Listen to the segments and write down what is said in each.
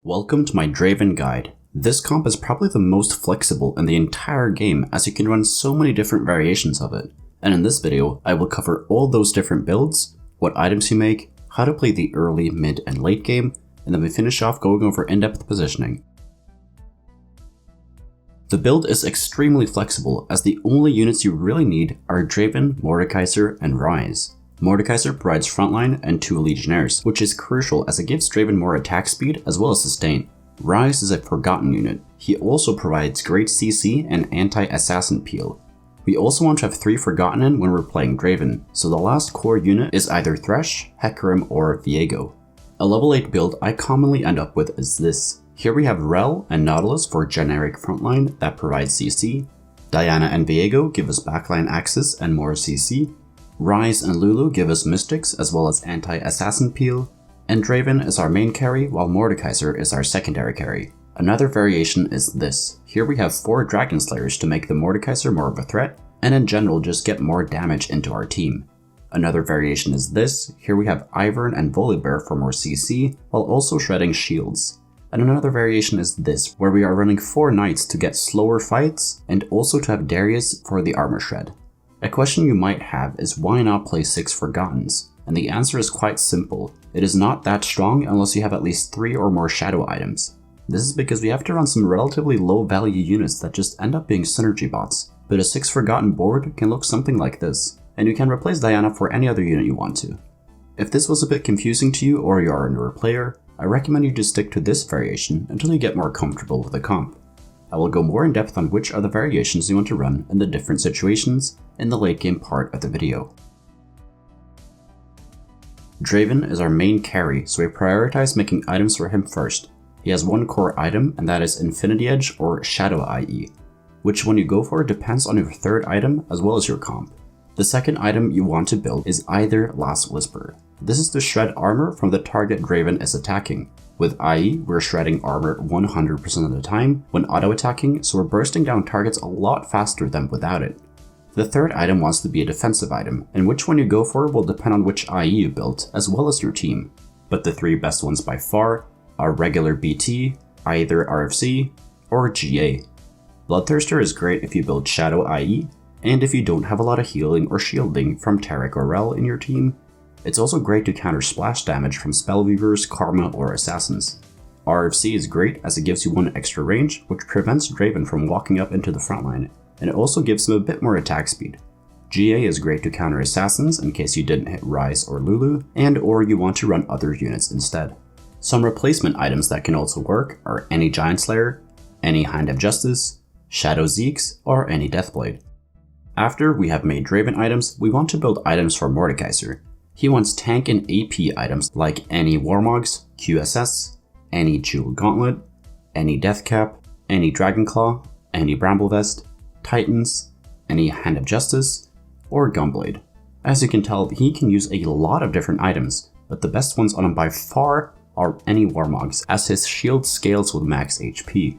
Welcome to my Draven guide. This comp is probably the most flexible in the entire game as you can run so many different variations of it. And in this video, I will cover all those different builds, what items you make, how to play the early, mid, and late game, and then we finish off going over in-depth positioning. The build is extremely flexible as the only units you really need are Draven, Mordekaiser, and Rise. Mordekaiser provides frontline and 2 legionares, which is crucial as it gives Draven more attack speed as well as sustain. Rise is a forgotten unit. He also provides great CC and anti-assassin peel. We also want to have 3 forgotten in when we're playing Draven, so the last core unit is either Thresh, Hecarim, or Viego. A level 8 build I commonly end up with is this. Here we have Rel and Nautilus for generic frontline that provides CC. Diana and Viego give us backline access and more CC. Rise and Lulu give us mystics as well as anti-assassin peel, and Draven is our main carry while Mordekaiser is our secondary carry. Another variation is this. Here we have 4 Dragonslayers to make the Mordekaiser more of a threat, and in general just get more damage into our team. Another variation is this. Here we have Ivern and Volibear for more CC, while also shredding shields. And another variation is this, where we are running 4 knights to get slower fights, and also to have Darius for the armor shred. A question you might have is why not play 6 Forgottens? And the answer is quite simple. It is not that strong unless you have at least 3 or more shadow items. This is because we have to run some relatively low value units that just end up being synergy bots. But a 6 Forgotten board can look something like this, and you can replace Diana for any other unit you want to. If this was a bit confusing to you or you are a newer player, I recommend you just stick to this variation until you get more comfortable with the comp. I will go more in depth on which are the variations you want to run in the different situations in the late game part of the video. Draven is our main carry, so we prioritize making items for him first. He has 1 core item, and that is Infinity Edge or Shadow IE, which one you go for depends on your 3rd item as well as your comp. The 2nd item you want to build is either Last Whisper. This is to shred armor from the target Draven is attacking. With IE, we're shredding armor 100% of the time when auto-attacking, so we're bursting down targets a lot faster than without it. The 3rd item wants to be a defensive item, and which one you go for will depend on which IE you built, as well as your team. But the 3 best ones by far are regular BT, either RFC, or GA. Bloodthirster is great if you build Shadow IE, and if you don't have a lot of healing or shielding from Taric or Rel in your team. It's also great to counter splash damage from Spellweavers, Karma, or Assassins. RFC is great as it gives you 1 extra range, which prevents Draven from walking up into the frontline, and it also gives him a bit more attack speed. GA is great to counter Assassins in case you didn't hit Rise or Lulu, and or you want to run other units instead. Some replacement items that can also work are any Giantslayer, any Hand of Justice, Shadow Zeeks, or any Deathblade. After we have made Draven items, we want to build items for Mordekaiser. He wants tank and AP items like any Warmogs, QSS, any Jewel Gauntlet, any Deathcap, any Dragonclaw, any Bramblevest, Titans, any Hand of Justice, or Gunblade. As you can tell, he can use a lot of different items, but the best ones on him by far are any Warmogs, as his shield scales with max HP.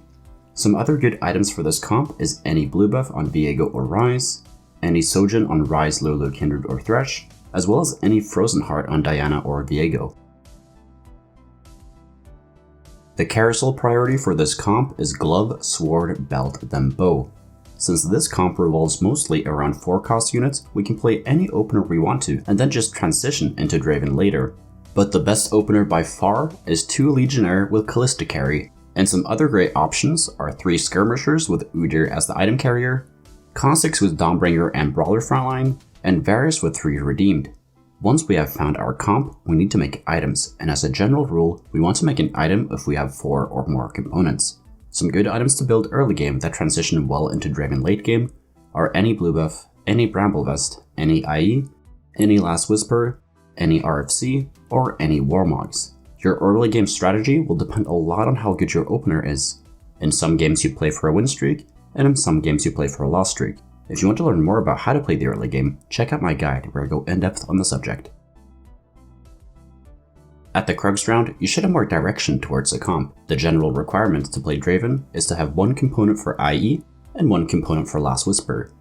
Some other good items for this comp is any blue buff on Viego or Rise, any Sojourn on Rise, Lulu, Kindred, or Thresh, as well as any Frozen Heart on Diana or Viego. The carousel priority for this comp is Glove, Sword, Belt, then Bow. Since this comp revolves mostly around 4 cost units, we can play any opener we want to and then just transition into Draven later. But the best opener by far is 2 Legionnaire with Callista carry, and some other great options are 3 Skirmishers with Udyr as the item carrier, Kha'Zix with Dawnbringer and Brawler frontline, and Varus with 3 redeemed. Once we have found our comp, we need to make items, and as a general rule, we want to make an item if we have 4 or more components. Some good items to build early game that transition well into Draven late game are any blue buff, any Bramblevest, any IE, any Last Whisper, any RFC, or any Warmogs. Your early game strategy will depend a lot on how good your opener is. In some games you play for a win streak, and in some games you play for a loss streak. If you want to learn more about how to play the early game, check out my guide where I go in depth on the subject. At the Krugs round, you should have more direction towards the comp. The general requirement to play Draven is to have 1 component for IE and 1 component for Last Whisper.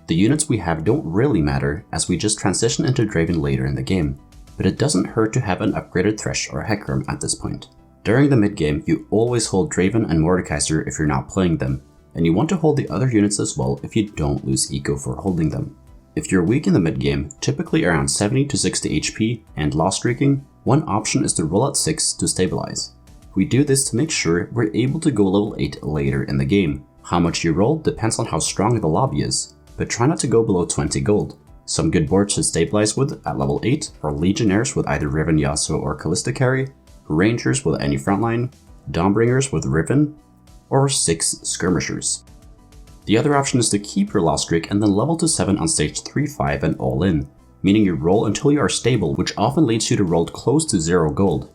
The units we have don't really matter as we just transition into Draven later in the game, but it doesn't hurt to have an upgraded Thresh or Hecarim at this point. During the mid game, you always hold Draven and Mordekaiser if you're not playing them, and you want to hold the other units as well if you don't lose eco for holding them. If you're weak in the mid game, typically around 70 to 60 HP and loss streaking, one option is to roll at 6 to stabilize. We do this to make sure we're able to go level 8 later in the game. How much you roll depends on how strong the lobby is, but try not to go below 20 gold. Some good boards to stabilize with at level 8 are legionares with either Riven, Yasuo or Kalista carry, rangers with any frontline, Dawmbringers with Riven, or 6 skirmishers. The other option is to keep your loss streak and then level to 7 on stage 3-5 and all in, meaning you roll until you are stable, which often leads you to roll close to 0 gold.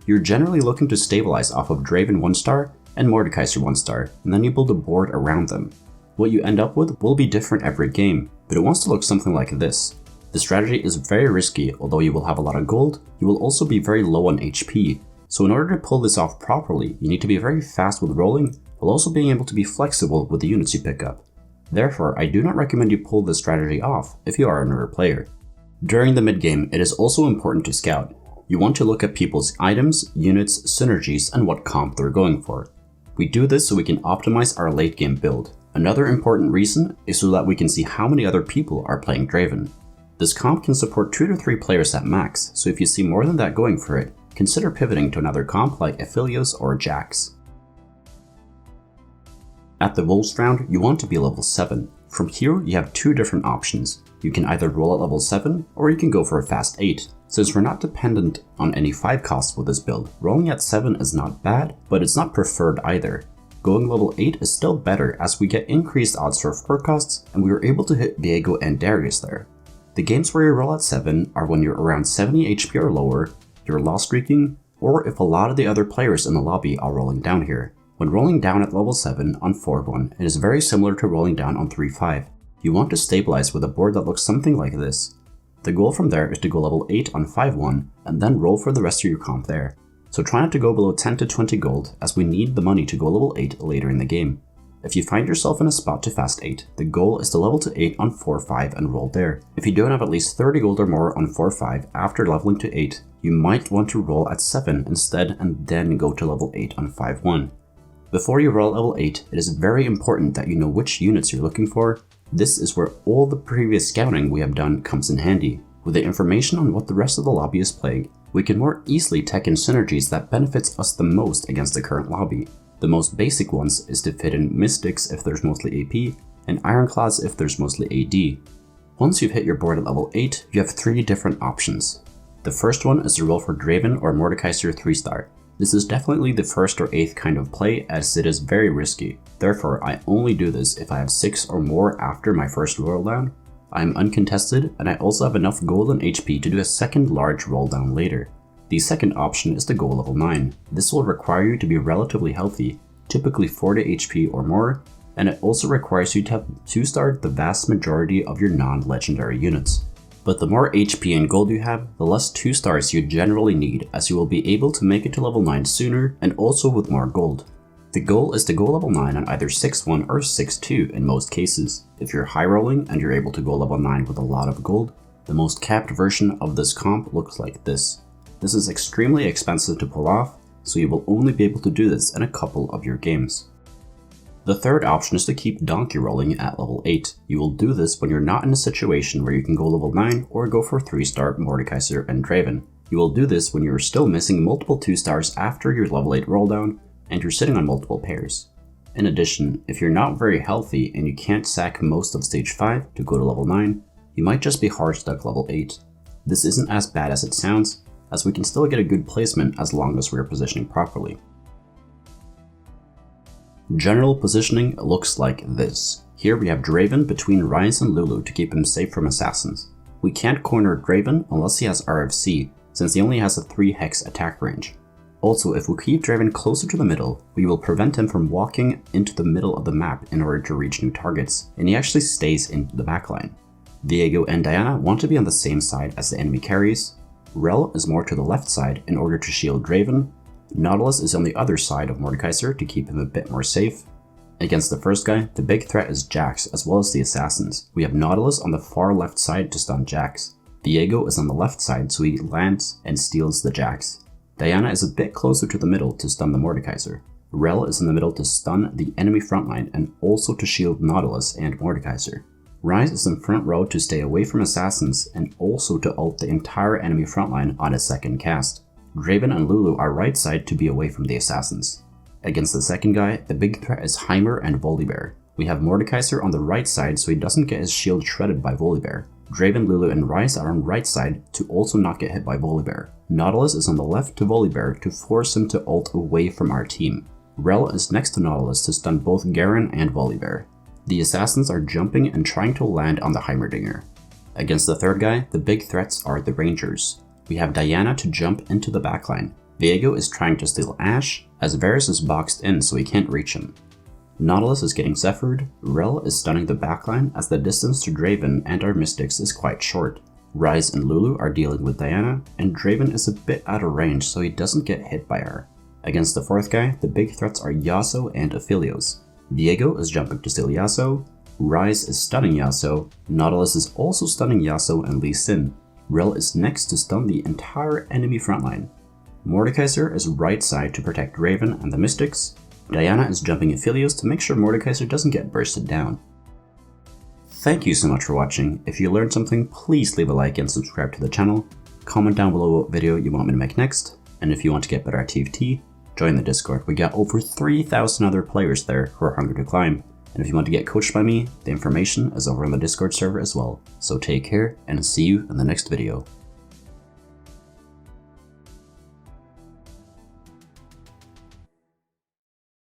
You're generally looking to stabilize off of Draven 1-star and Mordekaiser 1-star, and then you build a board around them. What you end up with will be different every game, but it wants to look something like this. The strategy is very risky. Although you will have a lot of gold, you will also be very low on HP. So in order to pull this off properly, you need to be very fast with rolling, while also being able to be flexible with the units you pick up. Therefore, I do not recommend you pull this strategy off if you are a newer player. During the mid game, it is also important to scout. You want to look at people's items, units, synergies, and what comp they're going for. We do this so we can optimize our late game build. Another important reason is so that we can see how many other people are playing Draven. This comp can support 2 to 3 players at max, so if you see more than that going for it, consider pivoting to another comp like Aphelios or Jax. At the Wolves round, you want to be level 7. From here, you have 2 different options. You can either roll at level 7, or you can go for a fast 8. Since we're not dependent on any 5 costs with this build, rolling at 7 is not bad, but it's not preferred either. Going level 8 is still better as we get increased odds for 4 costs, and we were able to hit Viego and Darius there. The games where you roll at 7 are when you're around 70 HP or lower, you're loss streaking, or if a lot of the other players in the lobby are rolling down here. When rolling down at level 7 on 4-1, it is very similar to rolling down on 3-5. You want to stabilize with a board that looks something like this. The goal from there is to go level 8 on 5-1 and then roll for the rest of your comp there. So try not to go below 10 to 20 gold as we need the money to go level 8 later in the game. If you find yourself in a spot to fast 8, the goal is to level to 8 on 4-5 and roll there. If you don't have at least 30 gold or more on 4-5 after leveling to 8, you might want to roll at 7 instead and then go to level 8 on 5-1. Before you roll level 8, it is very important that you know which units you're looking for. This is where all the previous scouting we have done comes in handy. With the information on what the rest of the lobby is playing, we can more easily tech in synergies that benefits us the most against the current lobby. The most basic ones is to fit in Mystics if there's mostly AP, and Ironclads if there's mostly AD. Once you've hit your board at level 8, you have 3 different options. The first one is to roll for Draven or Mordekaiser 3-star. This is definitely the 1st or 8th kind of play as it is very risky. Therefore, I only do this if I have 6 or more after my first roll down. I am uncontested and I also have enough gold and HP to do a second large roll down later. The second option is to go level 9. This will require you to be relatively healthy, typically 40 HP or more, and it also requires you to have 2-star the vast majority of your non-legendary units. But the more HP and gold you have, the less 2-stars you generally need, as you will be able to make it to level 9 sooner and also with more gold. The goal is to go level 9 on either 6-1 or 6-2 in most cases. If you're high rolling and you're able to go level 9 with a lot of gold, the most capped version of this comp looks like this. This is extremely expensive to pull off, so you will only be able to do this in a couple of your games. The third option is to keep donkey rolling at level 8. You will do this when you're not in a situation where you can go level 9 or go for 3-star Mordekaiser and Draven. You will do this when you're still missing multiple 2-stars after your level 8 roll down and you're sitting on multiple pairs. In addition, if you're not very healthy and you can't sack most of stage 5 to go to level 9, you might just be hard stuck level 8. This isn't as bad as it sounds, as we can still get a good placement as long as we are positioning properly. General positioning looks like this. Here we have Draven between Ryze and Lulu to keep him safe from assassins. We can't corner Draven unless he has RFC, since he only has a 3 hex attack range. Also, if we keep Draven closer to the middle, we will prevent him from walking into the middle of the map in order to reach new targets, and he actually stays in the backline. Viego and Diana want to be on the same side as the enemy carries. Rel is more to the left side in order to shield Draven. Nautilus is on the other side of Mordekaiser to keep him a bit more safe. Against the first guy, the big threat is Jax as well as the assassins. We have Nautilus on the far left side to stun Jax. Viego is on the left side so he lands and steals the Jax. Diana is a bit closer to the middle to stun the Mordekaiser. Rel is in the middle to stun the enemy frontline and also to shield Nautilus and Mordekaiser. Ryze is in front row to stay away from assassins and also to ult the entire enemy frontline on his second cast. Draven and Lulu are right side to be away from the assassins. Against the second guy, the big threat is Heimer and Volibear. We have Mordekaiser on the right side so he doesn't get his shield shredded by Volibear. Draven, Lulu, and Ryze are on right side to also not get hit by Volibear. Nautilus is on the left to Volibear to force him to ult away from our team. Rel is next to Nautilus to stun both Garen and Volibear. The assassins are jumping and trying to land on the Heimerdinger. Against the third guy, the big threats are the Rangers. We have Diana to jump into the backline. Viego is trying to steal Ashe, as Varus is boxed in so he can't reach him. Nautilus is getting Zephyr'd, Rel is stunning the backline as the distance to Draven and our Mystics is quite short. Ryze and Lulu are dealing with Diana, and Draven is a bit out of range so he doesn't get hit by her. Against the fourth guy, the big threats are Yasuo and Aphelios. Viego is jumping to steal Yasuo, Ryze is stunning Yasuo, Nautilus is also stunning Yasuo and Lee Sin. Rel is next to stun the entire enemy frontline. Mordekaiser is right side to protect Draven and the Mystics. Diana is jumping Aphelios to make sure Mordekaiser doesn't get bursted down. Thank you so much for watching. If you learned something, please leave a like and subscribe to the channel. Comment down below what video you want me to make next. And if you want to get better at TFT, join the Discord. We got over 3,000 other players there who are hungry to climb. And if you want to get coached by me, the information is over on the Discord server as well. So take care and see you in the next video.